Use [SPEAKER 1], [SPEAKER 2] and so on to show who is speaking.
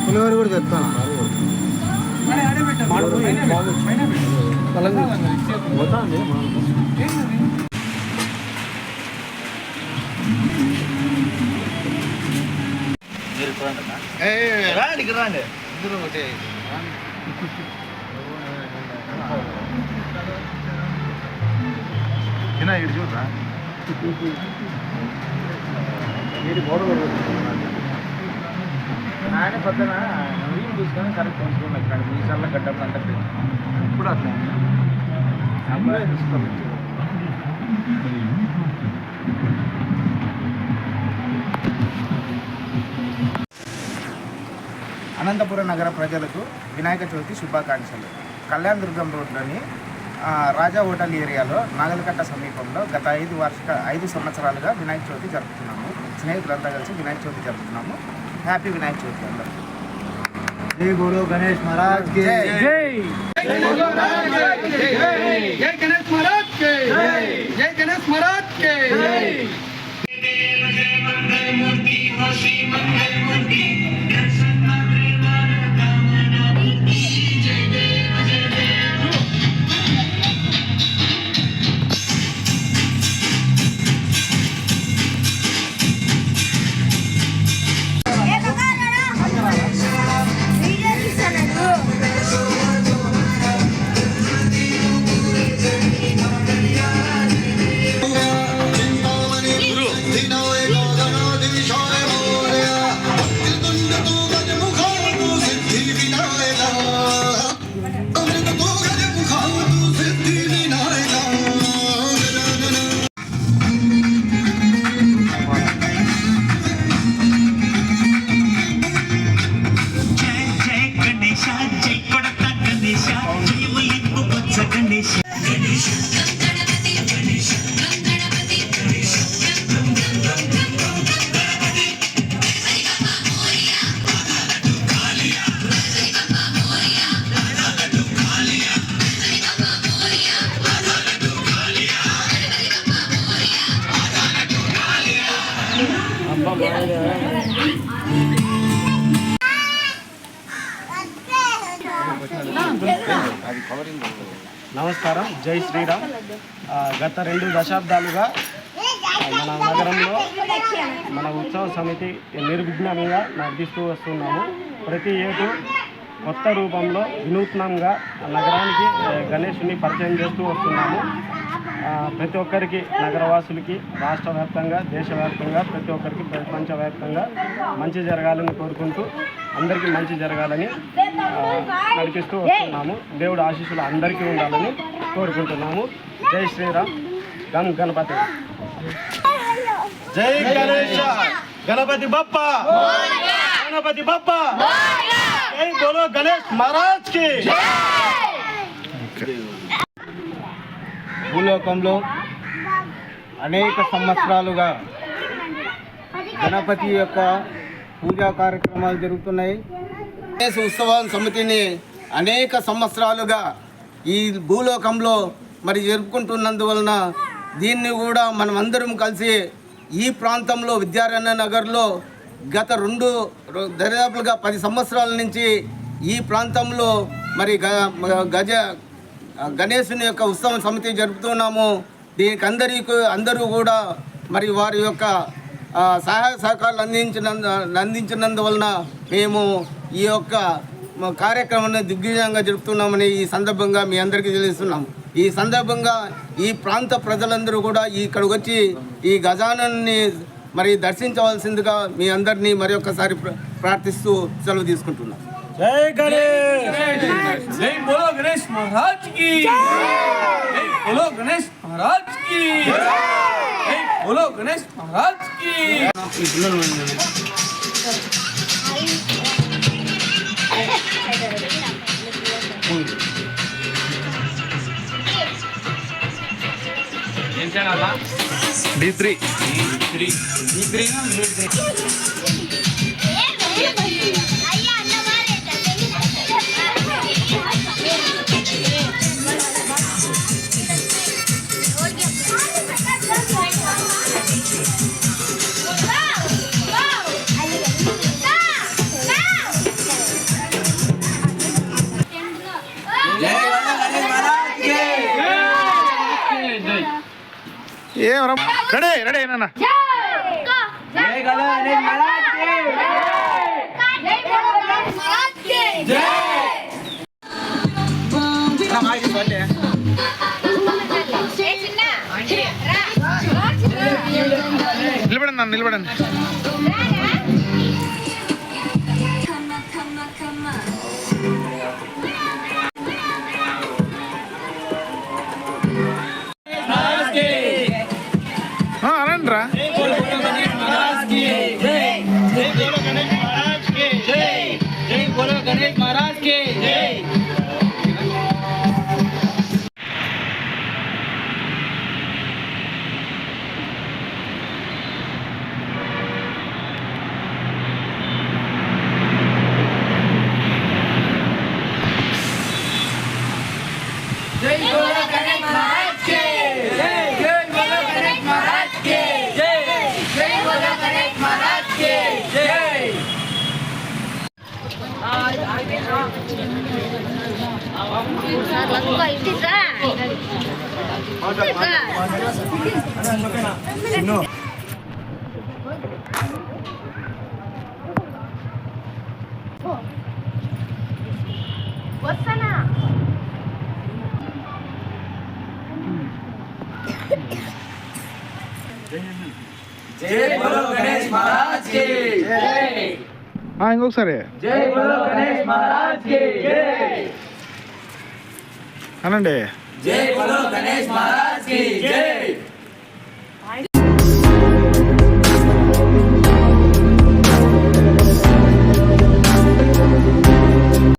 [SPEAKER 1] పులిహోర కూడా చెప్తాను. రాండి రాండి ఇద్దరు ఒకటి ఇటు చూడరా ఆయన పొద్దున నవీన్ చూసుకొని కరెక్ట్ ఉంచుకున్నాను ఇక్కడ మీసాల గడ్డలు అంటే ఇప్పుడు అట్లా అప్పుడే చూసుకోవాలి. అనంతపురం నగర ప్రజలకు వినాయక చవితి శుభాకాంక్షలు. కళ్యాణ్ దుర్గం రోడ్లోని రాజా హోటల్ ఏరియాలో నాగలకట్ట సమీపంలో గత 5 సంవత్సరాలుగా వినాయక చవితి జరుపుతున్నాము. స్నేహితులంతా కలిసి వినాయక చవితి జరుపుతున్నాము. హ్యాపీ వినాయక చవితి అందరూ. జై గురు గణేష్ మహారాజ్ కి జై. జై గణేష్ మహారాజ్ కి జై. జై గణేష్ మహారాజ్ కి జై.
[SPEAKER 2] నమస్కారం, జై శ్రీరామ్. గత 2 దశాబ్దాలుగా మన నగరంలో మన ఉత్సవ సమితి నిర్విఘ్నంగా నడిపిస్తూ వస్తున్నాము. ప్రతి ఏటూ కొత్త రూపంలో వినూత్నంగా నగరానికి గణేశుని పరిచయం చేస్తూ వస్తున్నాము. ప్రతి ఒక్కరికి, నగరవాసులకి, రాష్ట్ర వ్యాప్తంగా, దేశవ్యాప్తంగా, ప్రతి ఒక్కరికి ప్రపంచవ్యాప్తంగా మంచి జరగాలని కోరుకుంటూ అందరికీ మంచి జరగాలని నడిపిస్తూ వస్తున్నాము. దేవుడు ఆశీస్సులు అందరికీ ఉండాలని కోరుకుంటున్నాము. జై శ్రీరామ్. గం గణపతి.
[SPEAKER 1] జై గణేష. గణపతి బప్ప. గణపతి బప్ప. జై బోలో గణేష్ మహారాజ్ కి. భూలోకంలో అనేక సంవత్సరాలుగా గణపతి యొక్క పూజా కార్యక్రమాలు జరుగుతున్నాయి. గణేశ ఉత్సవ సమితిని అనేక సంవత్సరాలుగా ఈ భూలోకంలో మరి జరుపుకుంటున్నందువలన దీన్ని కూడా మనమందరం కలిసి ఈ ప్రాంతంలో విద్యారణ్య నగర్లో గత దరిదాపులుగా 10 సంవత్సరాల నుంచి ఈ ప్రాంతంలో మరి గణేశుని యొక్క ఉత్సవ సమితి జరుపుతున్నాము. దీనికి అందరూ కూడా మరి వారి యొక్క సహాయ సహకారాలు అందించినందువలన మేము ఈ యొక్క కార్యక్రమాన్ని దిగ్విజయంగా జరుపుతున్నామని ఈ సందర్భంగా మీ అందరికీ తెలుస్తున్నాము. ఈ సందర్భంగా ఈ ప్రాంత ప్రజలందరూ కూడా ఇక్కడికి వచ్చి ఈ గజానన్ని మరి దర్శించవలసిందిగా మీ అందరినీ మరి ఒక్కసారి ప్రార్థిస్తూ సెలవు తీసుకుంటున్నాం.
[SPEAKER 2] జై గణేష్. జై బోలో గణేష్ మహారాజ్ కి జై. బోలో గణేష్ మహారాజ్ కి జై. బోలో గణేష్ మహారాజ్ కి.
[SPEAKER 1] D3
[SPEAKER 3] ఏం రా రెడీ రెడీ నాన్న
[SPEAKER 2] జై గణేష్ మహారాజ్ కి
[SPEAKER 3] నిలబడండి నాన్న నిలబడండి అనండి రా
[SPEAKER 2] గణేష్ మహారాజ్ కి జై जय बोलो गणेश महाराज के जय जय बोलो गणेश महाराज के जय जय बोलो गणेश महाराज के जय
[SPEAKER 4] వస్తానా
[SPEAKER 2] जय बोलो गणेश महाराज के जय
[SPEAKER 3] ఇంకొకసారి
[SPEAKER 2] जय बोलो गणेश महाराज के जय
[SPEAKER 3] అనండి
[SPEAKER 2] जय बोलो गणेश महाराज की जय